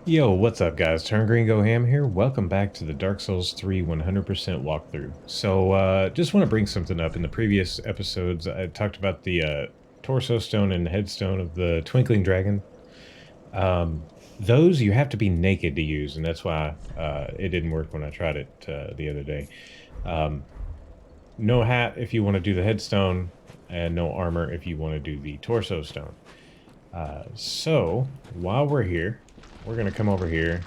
Yo, what's up guys? Turn Green Go Ham here. Welcome back to the Dark Souls 3 100% walkthrough. So, just want to bring something up. In the previous episodes, I talked about the torso stone and headstone of the Twinkling Dragon. Those you have to be naked to use, and that's why it didn't work when I tried it the other day. No hat if you want to do the headstone, and no armor if you want to do the torso stone. So, while we're here, we're going to come over here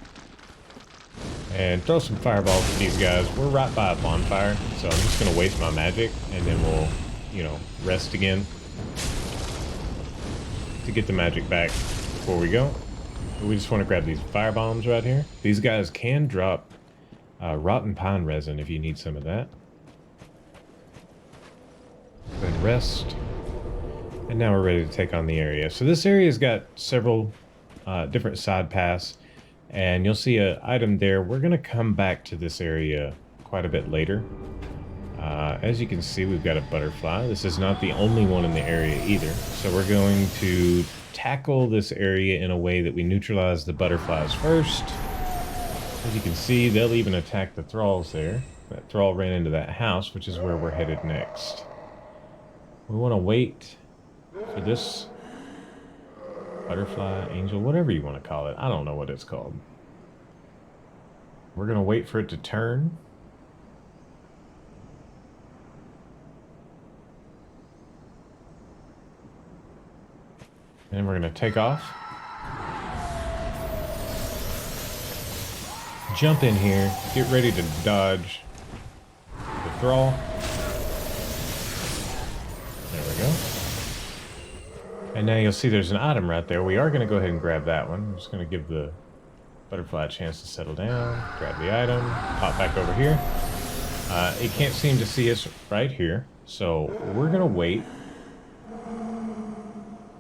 and throw some fireballs at these guys. We're right by a bonfire, so I'm just going to waste my magic, and then we'll, rest again to get the magic back before we go. We just want to grab these fire bombs right here. These guys can drop rotten pine resin if you need some of that. Go ahead and rest. And now we're ready to take on the area. So this area's got several different side paths, and you'll see an item there. We're going to come back to this area quite a bit later. As you can see, we've got a butterfly. This is not the only one in the area either. So we're going to tackle this area in a way that we neutralize the butterflies first. As you can see, they'll even attack the thralls there. That thrall ran into that house, which is where we're headed next. We want to wait for this butterfly, angel, whatever you want to call it. I don't know what it's called. We're going to wait for it to turn. And we're going to take off. Jump in here. Get ready to dodge the thrall. There we go. And now you'll see there's an item right there. We are going to go ahead and grab that one. I'm just going to give the butterfly a chance to settle down. Grab the item. Pop back over here. It can't seem to see us right here. So we're going to wait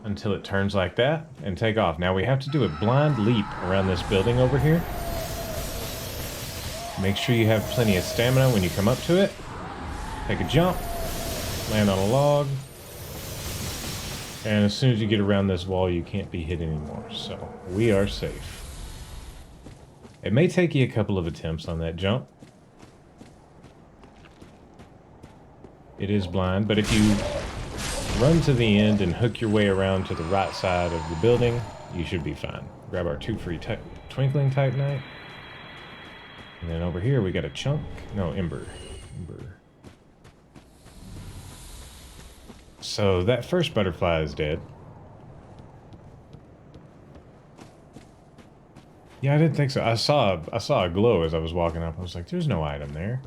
until it turns like that and take off. Now we have to do a blind leap around this building over here. Make sure you have plenty of stamina when you come up to it. Take a jump. Land on a log. And as soon as you get around this wall, you can't be hit anymore. So we are safe. It may take you a couple of attempts on that jump. It is blind, but if you run to the end and hook your way around to the right side of the building, you should be fine. Grab our 2 free Twinkling Titanite. And then over here we got a chunk. No, Ember. So that first butterfly is dead. Yeah, I didn't think so. I saw a glow as I was walking up. I was like, there's no item there.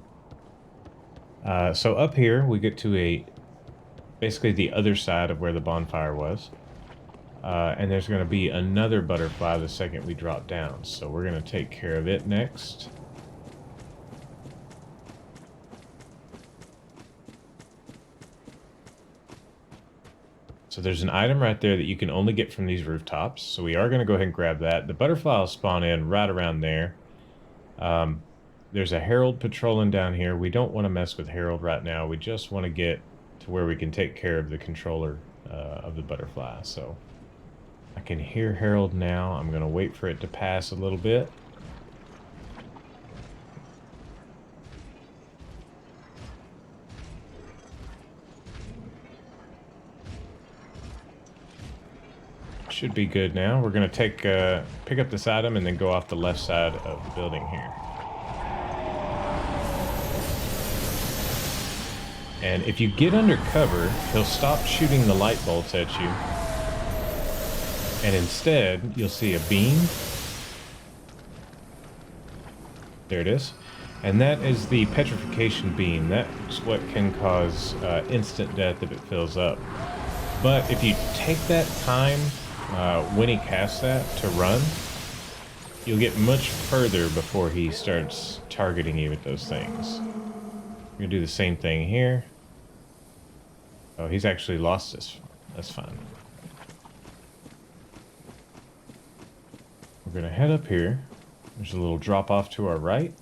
So up here we get to basically the other side of where the bonfire was. And there's going to be another butterfly the second we drop down. So we're going to take care of it next. So there's an item right there that you can only get from these rooftops. So we are going to go ahead and grab that. The butterfly will spawn in right around there. There's a herald patrolling down here. We don't want to mess with herald right now. We just want to get to where we can take care of the controller of the butterfly. So I can hear herald now. I'm going to wait for it to pass a little bit. Should be good now. We're going to pick up this item and then go off the left side of the building here. And if you get under cover, he'll stop shooting the light bolts at you. And instead, you'll see a beam. There it is. And that is the petrification beam. That's what can cause instant death if it fills up. But if you take that time when he casts that to run, you'll get much further before he starts targeting you with those things. We're going to do the same thing here. Oh, he's actually lost this. That's fine. We're going to head up here. There's a little drop off to our right.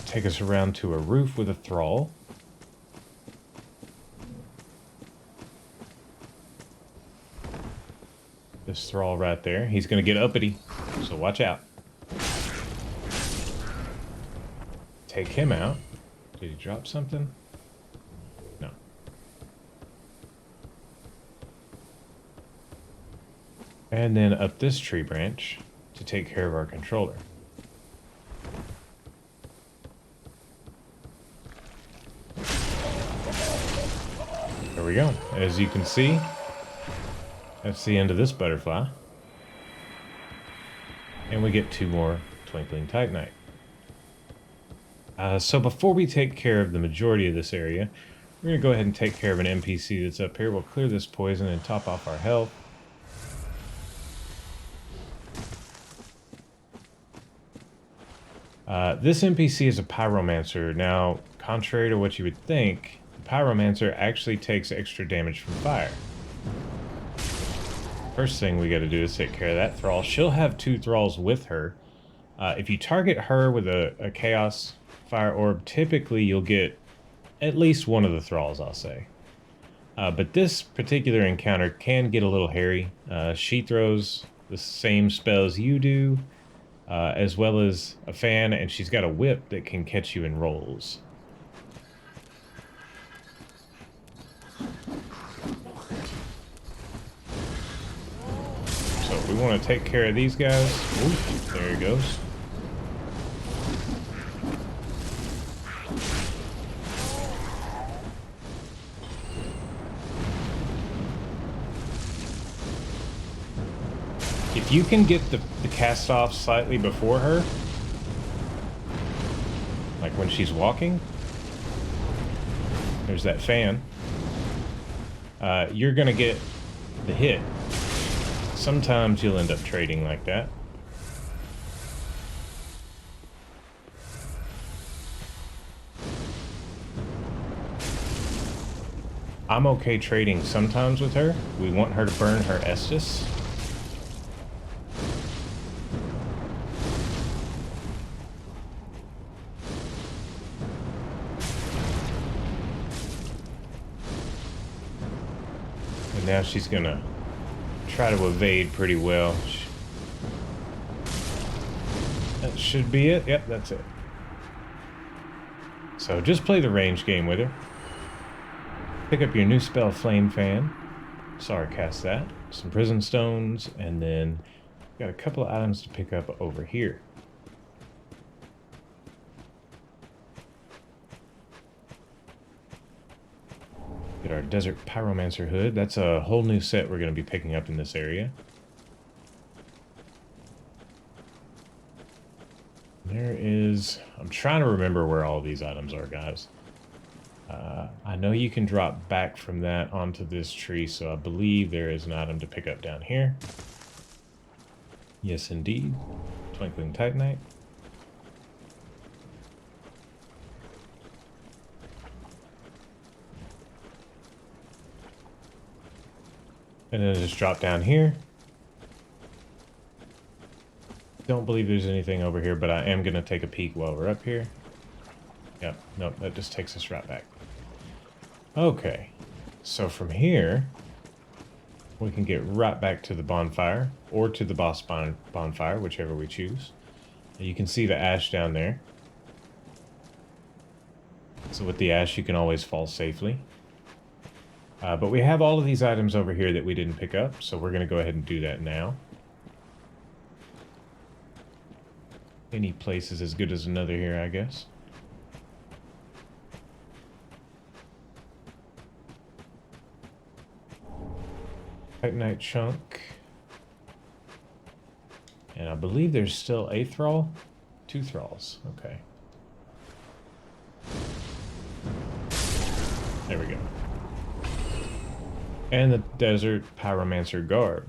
Take us around to a roof with a thrall. This thrall right there. He's going to get uppity, so watch out. Take him out. Did he drop something? No. And then up this tree branch to take care of our controller. There we go. As you can see, that's the end of this butterfly. And we get 2 more Twinkling Titanite. So before we take care of the majority of this area, we're going to go ahead and take care of an NPC that's up here. We'll clear this poison and top off our health. This NPC is a pyromancer. Now, contrary to what you would think, the pyromancer actually takes extra damage from fire. First thing we got to do is take care of that thrall. She'll have 2 thralls with her. If you target her with a chaos fire orb, typically you'll get at least one of the thralls, I'll say. But this particular encounter can get a little hairy. She throws the same spells you do, as well as a fan, and she's got a whip that can catch you in rolls. So we want to take care of these guys. Ooh, there he goes. If you can get the cast off slightly before her, like when she's walking, there's that fan, you're going to get the hit. Sometimes you'll end up trading like that. I'm okay trading sometimes with her. We want her to burn her Estus. And now she's gonna try to evade pretty well. That should be it. Yep, that's it. So just play the range game with her. Pick up your new spell, Flame Fan. Sorry, cast that. Some prison stones, and then got a couple of items to pick up over here. Get our Desert Pyromancer hood. That's a whole new set we're going to be picking up in this area. There is... I'm trying to remember where all these items are, guys. I know you can drop back from that onto this tree, so I believe there is an item to pick up down here. Yes, indeed. Twinkling Titanite. And then just drop down here. Don't believe there's anything over here, but I am going to take a peek while we're up here. Yep, nope, that just takes us right back. Okay, so from here, we can get right back to the bonfire, or to the boss bonfire, whichever we choose. You can see the ash down there. So with the ash, you can always fall safely. But we have all of these items over here that we didn't pick up, so we're going to go ahead and do that now. Any place is as good as another here, I guess. Titanite chunk. And I believe there's still a thrall? 2 thralls. Okay. There we go. And the Desert Pyromancer garb.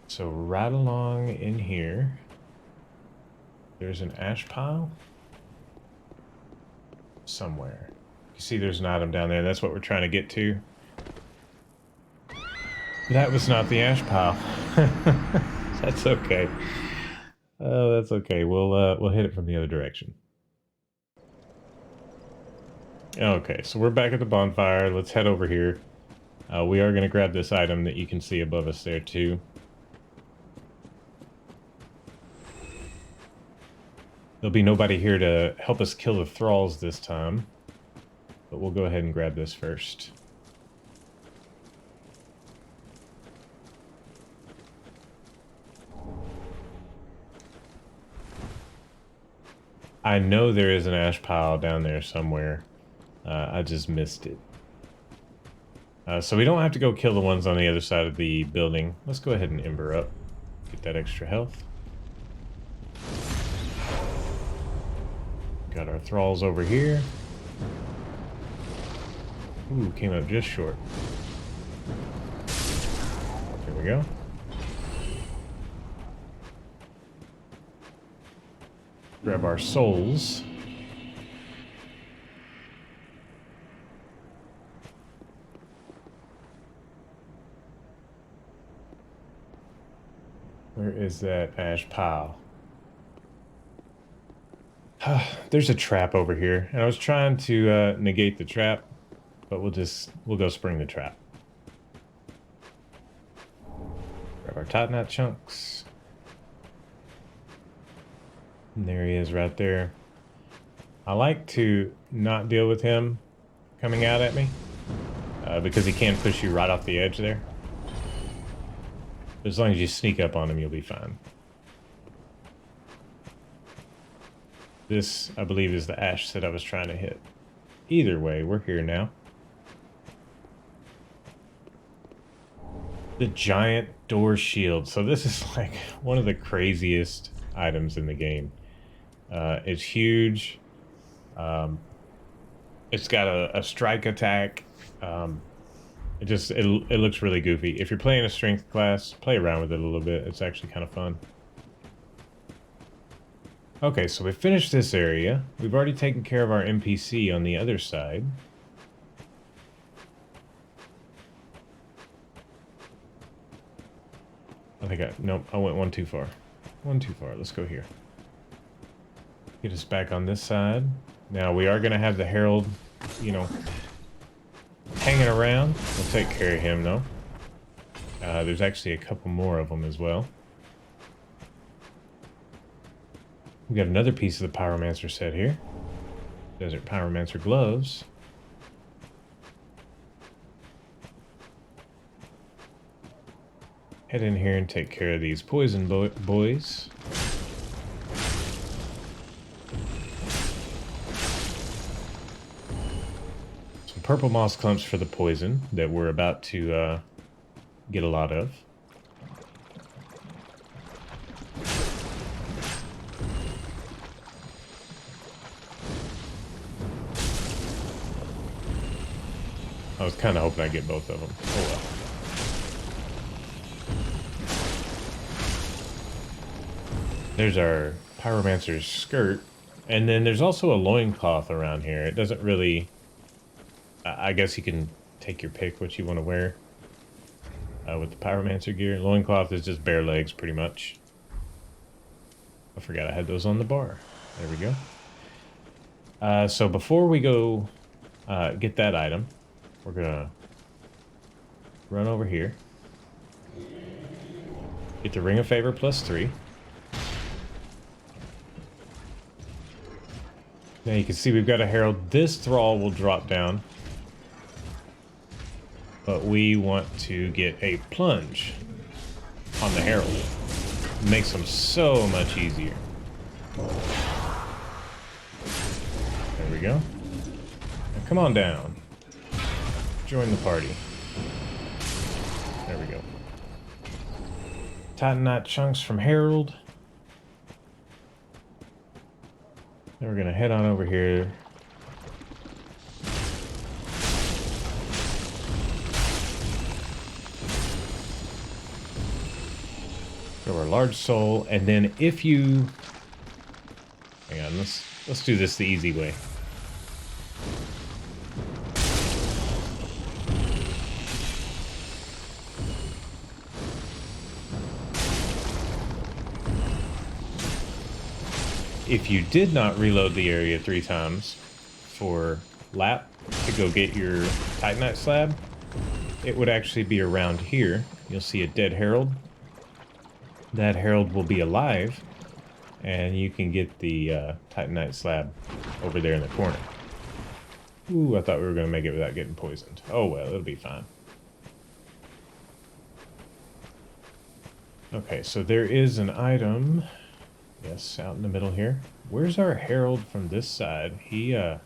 So right along in here, there's an ash pile somewhere. You see there's an item down there. That's what we're trying to get to. That was not the ash pile. That's okay. Oh, that's okay. We'll hit it from the other direction. Okay, so we're back at the bonfire. Let's head over here. We are going to grab this item that you can see above us there too. There'll be nobody here to help us kill the thralls this time, but we'll go ahead and grab this first. I know there is an ash pile down there somewhere. I just missed it. So we don't have to go kill the ones on the other side of the building. Let's go ahead and ember up. Get that extra health. Got our thralls over here. Ooh, came up just short. There we go. Grab our souls. Where is that ash pile? There's a trap over here, and I was trying to negate the trap, but we'll go spring the trap. Grab our titanite chunks. And there he is right there. I like to not deal with him coming out at me, because he can push you right off the edge there. As long as you sneak up on him, you'll be fine. This, I believe, is the ash that I was trying to hit. Either way, we're here now. The giant door shield. So this is like one of the craziest items in the game. It's huge. It's got a strike attack. It looks really goofy. If you're playing a strength class, play around with it a little bit. It's actually kind of fun. Okay, so we finished this area. We've already taken care of our NPC on the other side. Nope, I went one too far. One too far. Let's go here. Get us back on this side. Now we are going to have the Herald, you know, hanging around. We'll take care of him though. There's actually a couple more of them as well. We got another piece of the pyromancer set here. Desert pyromancer gloves. Head in here and take care of these poison boys. Some purple moss clumps for the poison that we're about to get a lot of. I was kind of hoping I'd get both of them. Oh well. There's our pyromancer's skirt. And then there's also a loincloth around here. It doesn't really... I guess you can take your pick what you want to wear with the pyromancer gear. Loincloth is just bare legs, pretty much. I forgot I had those on the bar. There we go. So before we go get that item, we're gonna run over here. Get the Ring of Favor +3. Now you can see we've got a Herald. This Thrall will drop down. But we want to get a plunge on the Herald. It makes them so much easier. There we go. Now come on down. Join the party. There we go. Titanite chunks from Herald. Then we're gonna head on over here. Grab our large soul, and then if you... Hang on, let's do this the easy way. If you did not reload the area 3 times for lap to go get your titanite slab, it would actually be around here. You'll see a dead herald. That herald will be alive, and you can get the Titanite slab over there in the corner. Ooh, I thought we were going to make it without getting poisoned. Oh well, it'll be fine. Okay, so there is an item. Yes, out in the middle here. Where's our herald from this side? He, I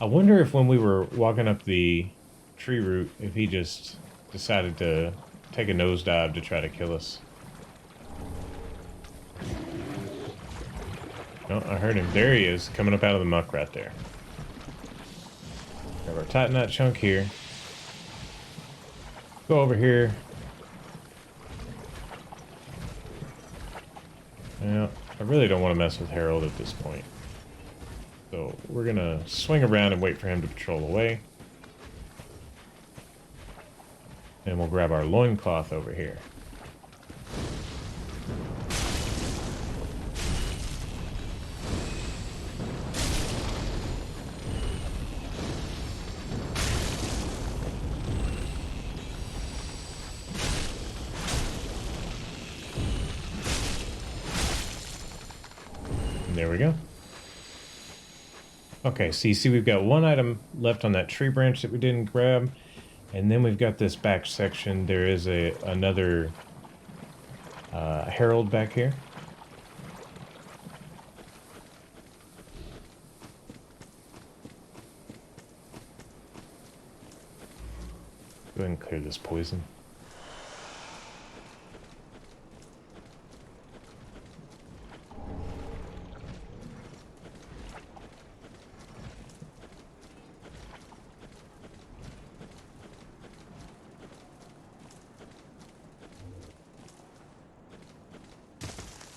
wonder if when we were walking up the tree root, if he just decided to take a nosedive to try to kill us. Oh, I heard him. There he is, coming up out of the muck right there. Grab our Titanite chunk here. Go over here. Yeah, I really don't want to mess with Harold at this point. So we're going to swing around and wait for him to patrol away. And we'll grab our loincloth over here. There we go. Okay, so you see we've got one item left on that tree branch that we didn't grab. And then we've got this back section. There is another herald back here. Go ahead and clear this poison.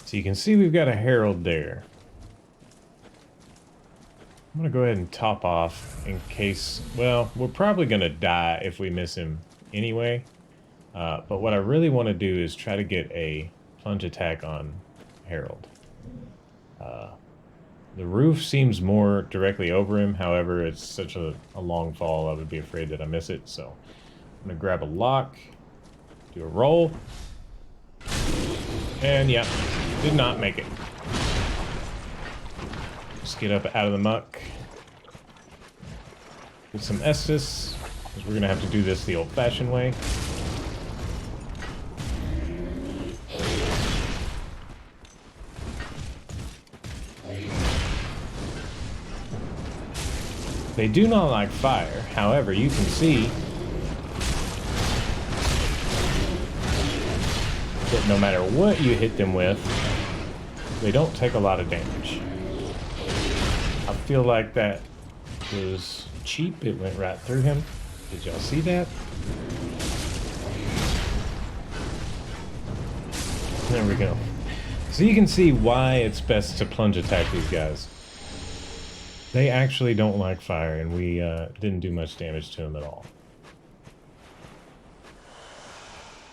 So you can see we've got a herald there. I'm going to go ahead and top off in case... Well, we're probably going to die if we miss him anyway. But what I really want to do is try to get a plunge attack on Herald. The roof seems more directly over him. However, it's such a long fall, I would be afraid that I miss it. So I'm going to grab a lock, do a roll. And yeah, did not make it. Just get up out of the muck. Get some Estus, because we're going to have to do this the old-fashioned way. They do not like fire. However, you can see that no matter what you hit them with, they don't take a lot of damage. I feel like that was cheap. It went right through him. Did y'all see that? There we go. So you can see why it's best to plunge attack these guys. They actually don't like fire, and we didn't do much damage to them at all.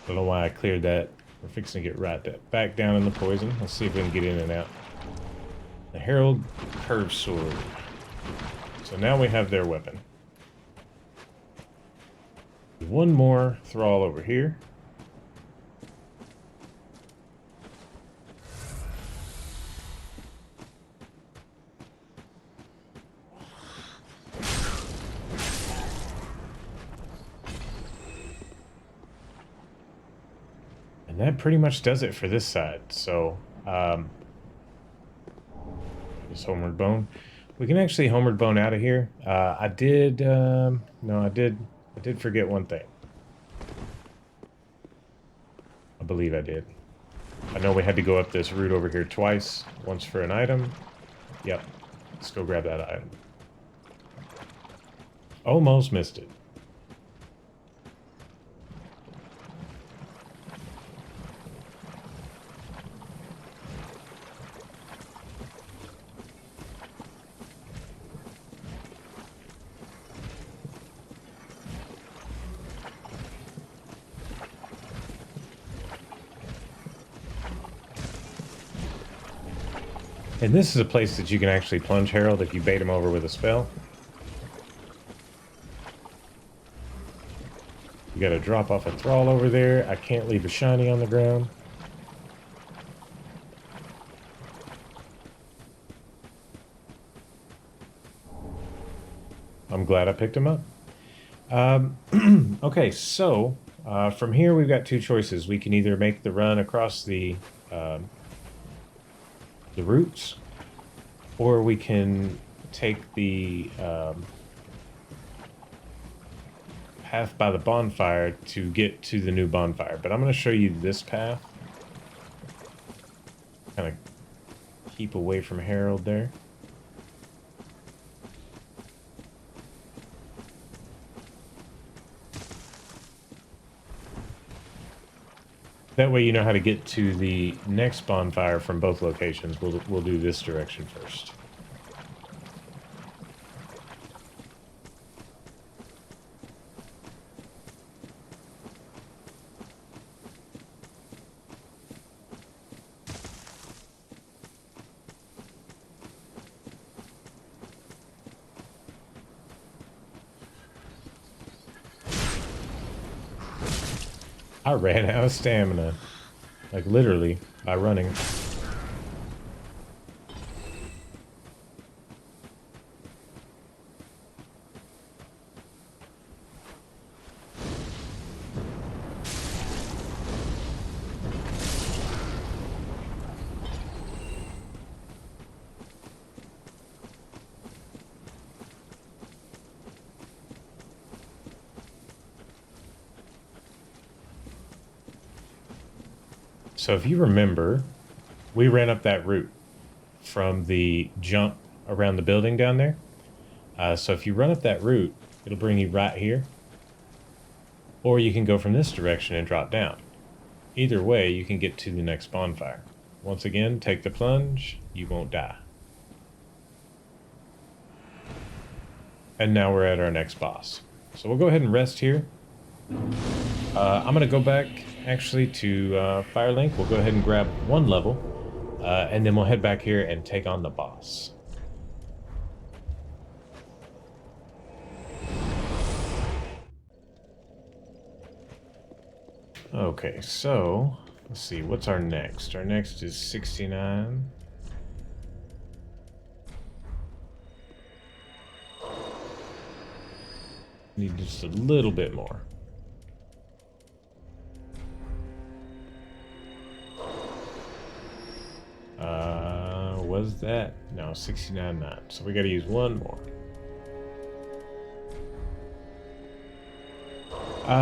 I don't know why I cleared that. We're fixing to get right back down in the poison. Let's see if we can get in and out. The Herald Curved Sword. So now we have their weapon. One more thrall over here. And that pretty much does it for this side. So, this Homeward Bone. We can actually Homeward Bone out of here. I did forget one thing. I believe I did. I know we had to go up this route over here twice. Once for an item. Yep. Let's go grab that item. Almost missed it. And this is a place that you can actually plunge Herald if you bait him over with a spell. We got to drop off a thrall over there. I can't leave a shiny on the ground. I'm glad I picked him up. Okay, so from here we've got two choices. We can either make the run across the routes, or we can take the path by the bonfire to get to the new bonfire. But I'm going to show you this path. Kind of keep away from Harold there. That way you know how to get to the next bonfire from both locations. We'll do this direction first. I ran out of stamina. Like, literally, by running. So if you remember, we ran up that route from the jump around the building down there. So if you run up that route, it'll bring you right here. Or you can go from this direction and drop down. Either way, you can get to the next bonfire. Once again, take the plunge, you won't die. And now we're at our next boss. So we'll go ahead and rest here. I'm going to go back actually to Firelink. We'll go ahead and grab one level, and then we'll head back here and take on the boss. Okay, so let's see, what's our next? Our next is 69. Need just a little bit more. Was that? No, 69.9. So we got to use one more.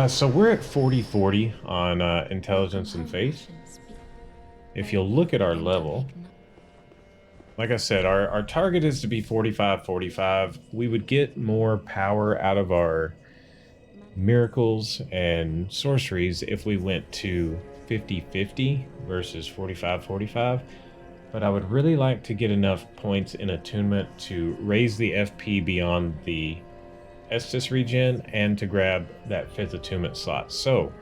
So we're at 40-40 on intelligence and faith. If you'll look at our level, like I said, our target is to be 45-45. We would get more power out of our miracles and sorceries if we went to 50-50 versus 45-45. But I would really like to get enough points in attunement to raise the FP beyond the Estus regen and to grab that 5th attunement slot. So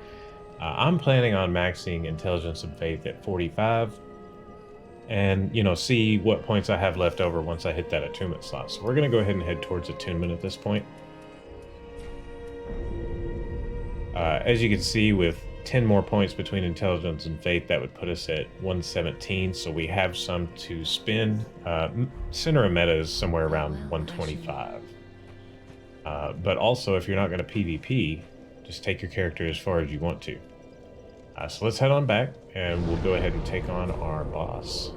I'm planning on maxing intelligence and faith at 45 and, you know, see what points I have left over once I hit that attunement slot. So we're going to go ahead and head towards attunement at this point. As you can see, with 10 more points between intelligence and faith, that would put us at 117, so we have some to spend. Center of meta is somewhere around 125. But also, if you're not going to PvP, just take your character as far as you want to. So let's head on back, and we'll go ahead and take on our boss.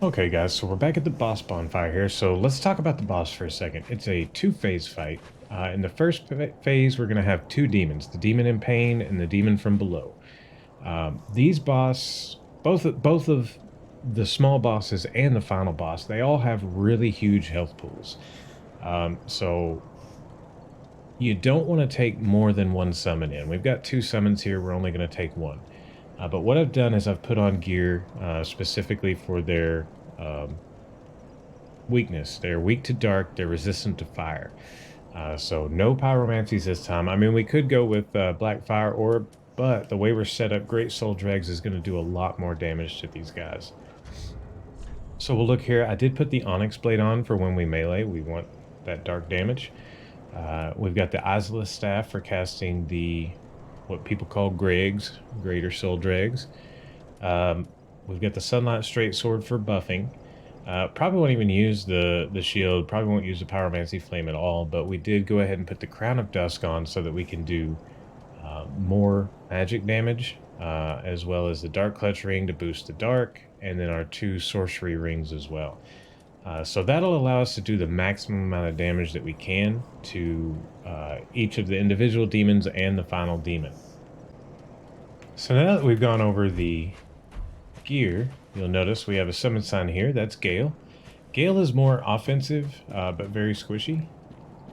Okay guys, so we're back at the boss bonfire here, so let's talk about the boss for a second. It's a two-phase fight. In the first phase, we're going to have two demons, the demon in pain and the demon from below. These boss, both of the small bosses and the final boss, they all have really huge health pools. So you don't want to take more than one summon in. We've got two summons here, we're only going to take one. But what I've done is I've put on gear specifically for their weakness. They're weak to dark, they're resistant to fire. So no pyromancies this time. I mean, we could go with Black Fire Orb, but the way we're set up, Great Soul Dregs is going to do a lot more damage to these guys. So we'll look here. I did put the onyx blade on for when we melee. We want that dark damage. We've got the Izalith staff for casting the what people call Gregs, Greater Soul Dregs. We've got the Sunlight Straight Sword for buffing. Probably won't even use the shield. Probably won't use the Pyromancy Flame at all. But we did go ahead and put the Crown of Dusk on so that we can do more magic damage, as well as the Dark Clutch Ring to boost the dark, and then our 2 sorcery rings as well. So that'll allow us to do the maximum amount of damage that we can to each of the individual demons and the final demon. So now that we've gone over the gear, you'll notice we have a summon sign here. That's Gale. Gale is more offensive, but very squishy.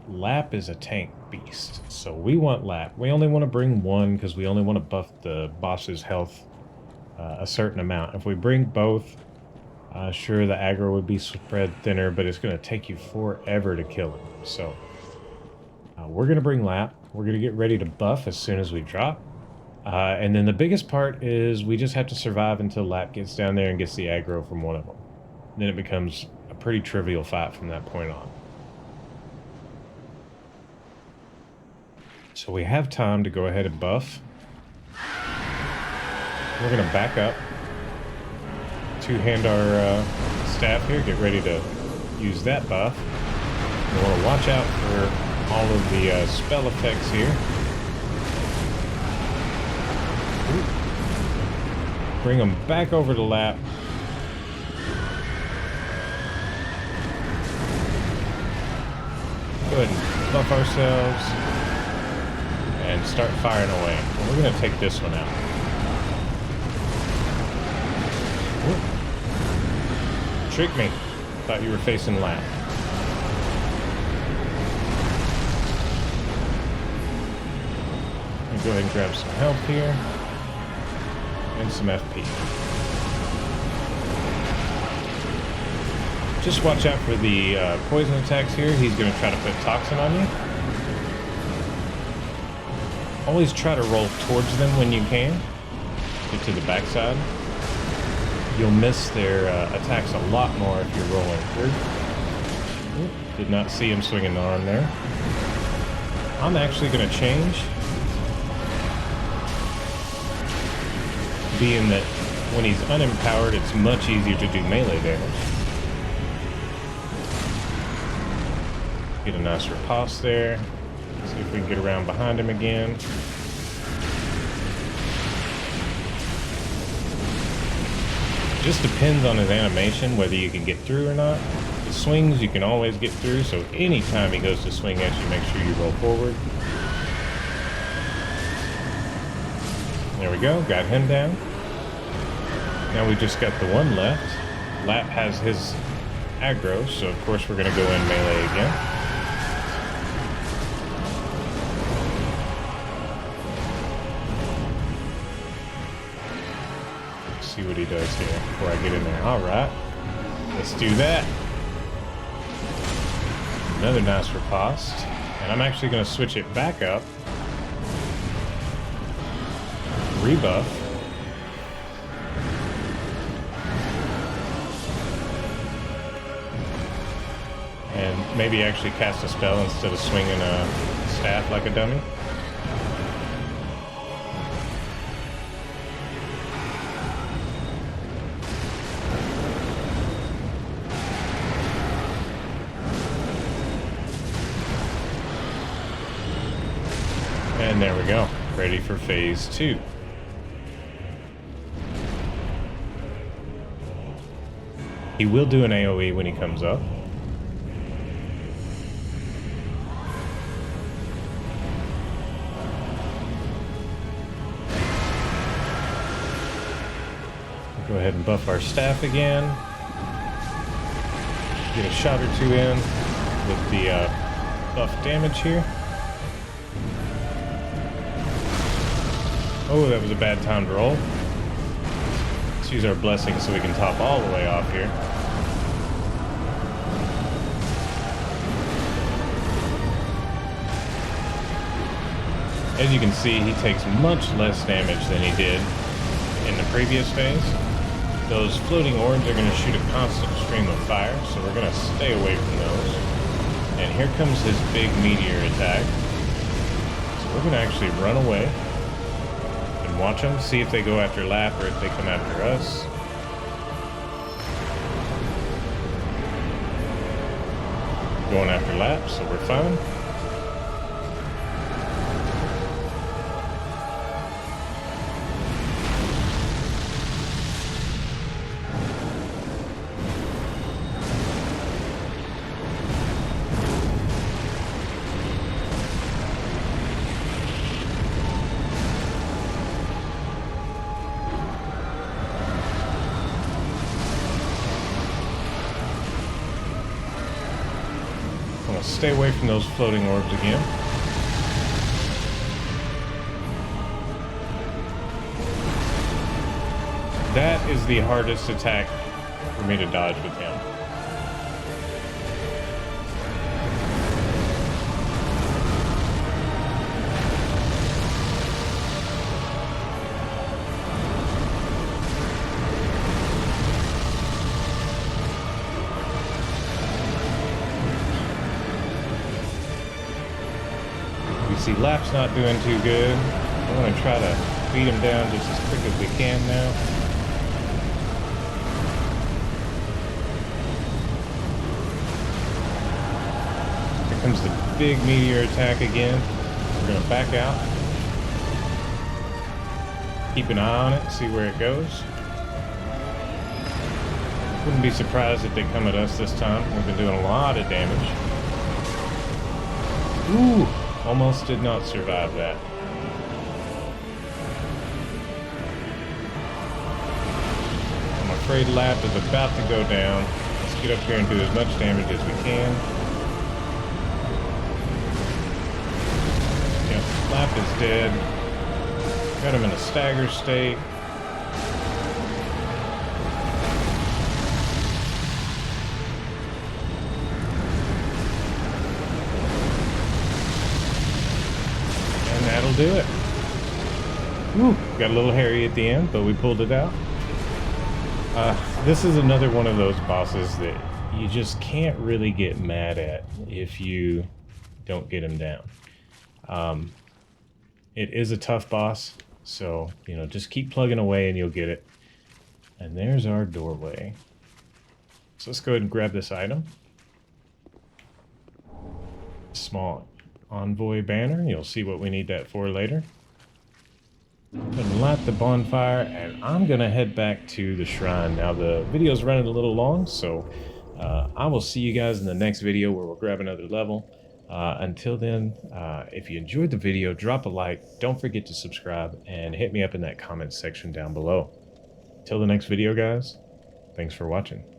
Lap is a tank beast, so we want Lap. We only want to bring one because we only want to buff the boss's health a certain amount. If we bring both, sure, the aggro would be spread thinner, but it's going to take you forever to kill him. So we're going to bring Lap. We're going to get ready to buff as soon as we drop. And then the biggest part is we just have to survive until Lap gets down there and gets the aggro from one of them. Then it becomes a pretty trivial fight from that point on. So we have time to go ahead and buff. We're going to back up. Two-hand our staff here. Get ready to use that buff. We want to watch out for all of the spell effects here. Ooh. Bring them back over to Lap. Go ahead and buff ourselves. And start firing away. And we're going to take this one out. Whoop. Trick me. Thought you were facing Lap. Let me go ahead and grab some health here. And some FP. Just watch out for the poison attacks here. He's going to try to put toxin on you. Always try to roll towards them when you can. Get to the backside. You'll miss their attacks a lot more if you're rolling through. Ooh, did not see him swinging the arm there. I'm actually going to change. Being that when he's unempowered, it's much easier to do melee damage. Get a nice riposte there. See if we can get around behind him again. Just depends on his animation whether you can get through or not. The swings you can always get through, so anytime he goes to swing at you, make sure you roll forward. There we go, got him down. Now we just got the one left. Lap has his aggro, so of course we're going to go in melee again. See what he does here before I get in there. All right, let's do that. Another nice riposte, and I'm actually going to switch it back up. Rebuff. And maybe actually cast a spell instead of swinging a staff like a dummy. And there we go, ready for phase 2. He will do an AoE when he comes up. Go ahead and buff our staff again. Get a shot or two in with the buff damage here. Oh, that was a bad time to roll. Let's use our blessing so we can top all the way off here. As you can see, he takes much less damage than he did in the previous phase. Those floating orbs are going to shoot a constant stream of fire, so we're going to stay away from those. And here comes his big meteor attack. So we're going to actually run away and watch them, see if they go after Lap or if they come after us. Going after Lap, so we're fine. Stay away from those floating orbs again. That is the hardest attack for me to dodge with him. See, Lap's not doing too good. I'm going to try to beat him down just as quick as we can now. Here comes the big meteor attack again. We're going to back out. Keep an eye on it, see where it goes. Wouldn't be surprised if they come at us this time. We've been doing a lot of damage. Ooh! Almost did not survive that. I'm afraid Lap is about to go down. Let's get up here and do as much damage as we can. Yep, Lap is dead. Got him in a stagger state. That'll do it. Woo, got a little hairy at the end, but we pulled it out. This is another one of those bosses that you just can't really get mad at if you don't get him down. It is a tough boss, so, you know, just keep plugging away and you'll get it. And there's our doorway. So let's go ahead and grab this item. Small envoy banner. You'll see what we need that for later. And light the bonfire, and I'm gonna head back to the shrine. Now the video's running a little long, so I will see you guys in the next video where we'll grab another level. Until then, if you enjoyed the video, drop a like, don't forget to subscribe, and hit me up in that comment section down below. Till the next video, guys, thanks for watching.